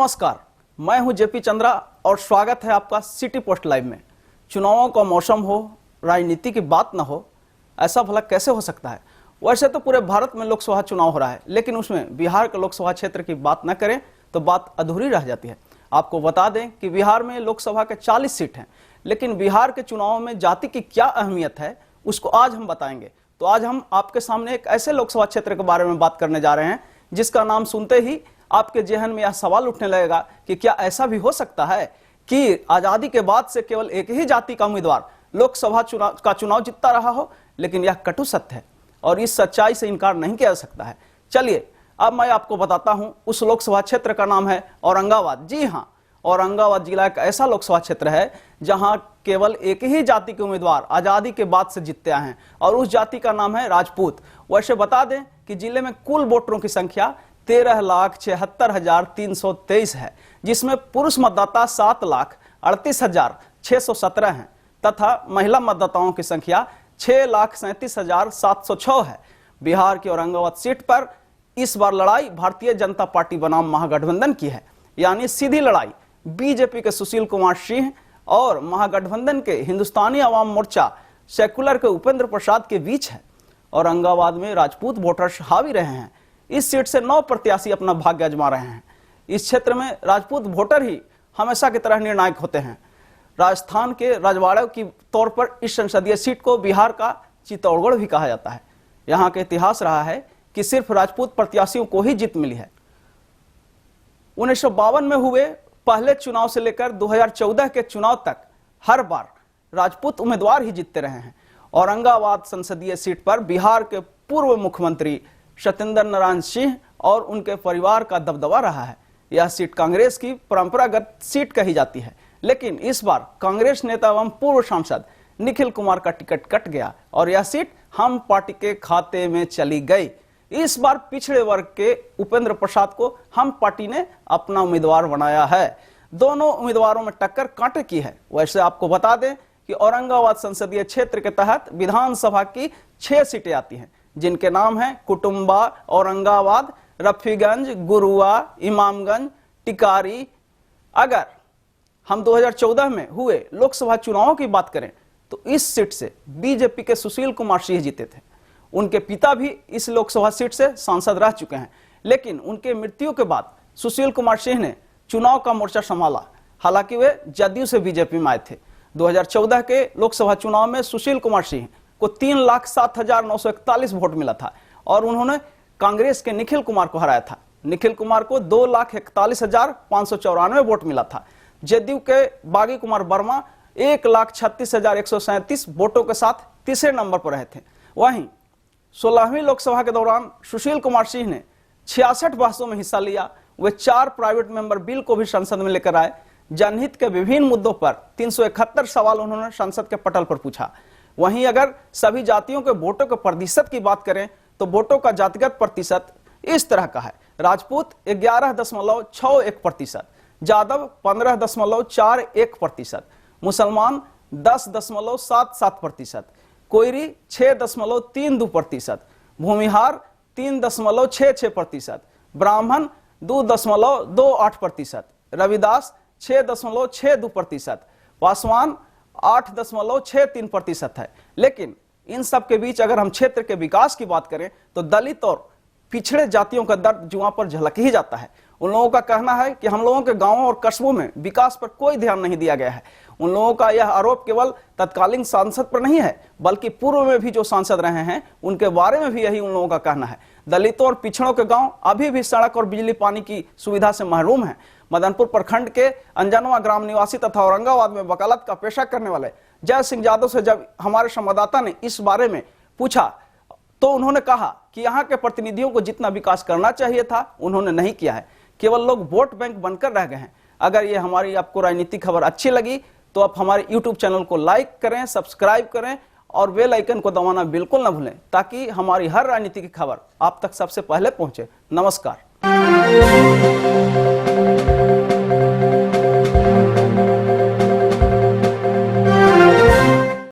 नमस्कार, मैं हूं जेपी चंद्रा और स्वागत है आपका सिटी पोस्ट लाइव में। चुनावों का मौसम हो, राजनीति की बात ना हो, ऐसा भला कैसे हो सकता है। वैसे तो पूरे भारत में लोकसभा चुनाव हो रहा है, लेकिन उसमें बिहार के लोकसभा क्षेत्र की बात न करें तो बात अधूरी रह जाती है। आपको बता दें कि बिहार में लोकसभा के 40 सीट हैं, लेकिन बिहार के चुनाव में जाति की क्या अहमियत है उसको आज हम बताएंगे। तो आज हम आपके सामने एक ऐसे लोकसभा क्षेत्र के बारे में बात करने जा रहे हैं जिसका नाम सुनते ही आपके जेहन में यह सवाल उठने लगेगा कि क्या ऐसा भी हो सकता है कि आजादी के बाद से केवल एक ही जाति का उम्मीदवार लोकसभा चुनाव जीतता रहा हो। लेकिन यह कटु सत्य है और इस सच्चाई से इनकार नहीं किया जा सकता है। चलिए अब मैं आपको बताता हूं, उस लोकसभा क्षेत्र का नाम है औरंगाबाद। जी हां, औरंगाबाद जिला एक ऐसा लोकसभा क्षेत्र है जहां केवल एक ही जाति के उम्मीदवार आजादी के बाद से जीतते आए हैं और उस जाति का नाम है राजपूत। वैसे बता दें कि जिले में कुल वोटरों की संख्या 13,76,323 है, जिसमें पुरुष मतदाता 7,38,617 हैं तथा महिला मतदाताओं की संख्या 6,37,706 है। बिहार की औरंगाबाद सीट पर इस बार लड़ाई भारतीय जनता पार्टी बनाम महागठबंधन की है, यानी सीधी लड़ाई बीजेपी के सुशील कुमार सिंह और महागठबंधन के हिंदुस्तानी अवाम मोर्चा सेकुलर के उपेंद्र प्रसाद के बीच है। औरंगाबाद में राजपूत वोटर्स हावी रहे हैं। इस सीट से 9 प्रत्याशी अपना भाग्य आजमा रहे हैं। इस क्षेत्र में राजपूत वोटर ही हमेशा की तरह निर्णायक होते हैं। राजस्थान के रजवाड़े की तौर पर इस संसदीय सीट को बिहार का चित्तौड़गढ़ भी कहा जाता है। यहाँ का इतिहास रहा है कि सिर्फ राजपूत प्रत्याशियों को ही जीत मिली है। 1952 में हुए पहले चुनाव से लेकर 2014 के चुनाव तक हर बार राजपूत उम्मीदवार ही जीतते रहे हैं। औरंगाबाद संसदीय सीट पर बिहार के पूर्व मुख्यमंत्री सत्येंद्र नारायण सिंह और उनके परिवार का दबदबा रहा है। यह सीट कांग्रेस की परंपरागत सीट कही जाती है, लेकिन इस बार कांग्रेस नेता एवं पूर्व सांसद निखिल कुमार का टिकट कट गया और यह सीट हम पार्टी के खाते में चली गई। इस बार पिछड़े वर्ग के उपेंद्र प्रसाद को हम पार्टी ने अपना उम्मीदवार बनाया है। दोनों उम्मीदवारों में टक्कर कांटे की है। वैसे आपको बता दें कि औरंगाबाद संसदीय क्षेत्र के तहत विधानसभा की 6 सीटें आती हैं, जिनके नाम हैं कुटुंबा, औरंगाबाद, रफीगंज, गुरुआ, इमामगंज, टिकारी। अगर हम 2014 में हुए लोकसभा चुनावों की बात करें तो इस सीट से बीजेपी के सुशील कुमार सिंह जीते थे। उनके पिता भी इस लोकसभा सीट से सांसद रह चुके हैं, लेकिन उनके मृत्यु के बाद सुशील कुमार सिंह ने चुनाव का मोर्चा संभाला। हालांकि वे जदयू से बीजेपी में आए थे। 2014 के लोकसभा चुनाव में सुशील कुमार सिंह को 3,07,941 वोट मिला था और उन्होंने कांग्रेस के निखिल कुमार को हराया था। निखिल कुमार को 2,41,594 वोट मिला था। जदयू के बागी कुमार वर्मा 1,36,137 वोटों के साथ तीसरे नंबर पर रहे थे। वहीं 16वीं लोकसभा के दौरान सुशील कुमार सिंह ने 66 बहसों में हिस्सा लिया। वे 4 प्राइवेट मेंबर बिल को भी संसद में लेकर आए। जनहित के विभिन्न मुद्दों पर 371 सवाल उन्होंने संसद के पटल पर पूछा। वहीं अगर सभी जातियों के वोटों के प्रतिशत की बात करें तो वोटों का जातिगत प्रतिशत इस तरह का है: राजपूत 11.61%, यादव 15.41%, मुसलमान 10.77%, कोयरी 6.32%, भूमिहार 3.66%, ब्राह्मण 2.28%, रविदास 6.62%, पासवान 8.63% है। लेकिन इन सब के बीच अगर हम क्षेत्र के विकास की बात करें तो दलित और पिछड़े जातियों का दर्द जुआ पर झलक ही जाता है। उन लोगों का कहना है कि हम लोगों के गांवों और कस्बों में विकास पर कोई ध्यान नहीं दिया गया है। उन लोगों का यह आरोप केवल तत्कालीन सांसद पर नहीं है, बल्कि पूर्व में भी जो सांसद रहे हैं उनके बारे में भी यही उन लोगों का कहना है। दलितों और पिछड़ों के गांव अभी भी सड़क और बिजली पानी की सुविधा से महरूम हैं। मदनपुर प्रखंड के अंजनवा ग्राम निवासी तथा औरंगाबाद में वकालत का पेशा करने वाले जय सिंह यादव से जब हमारे संवाददाता ने इस बारे में पूछा तो उन्होंने कहा कि यहाँ के प्रतिनिधियों को जितना विकास करना चाहिए था उन्होंने नहीं किया है। केवल लोग वोट बैंक बनकर रह गए हैं। अगर ये हमारी आपको राजनीतिक खबर अच्छी लगी तो आप हमारे YouTube चैनल को लाइक करें, सब्सक्राइब करें और बेल आइकन को दबाना बिल्कुल न भूलें, ताकि हमारी हर राजनीति की खबर आप तक सबसे पहले पहुंचे। नमस्कार।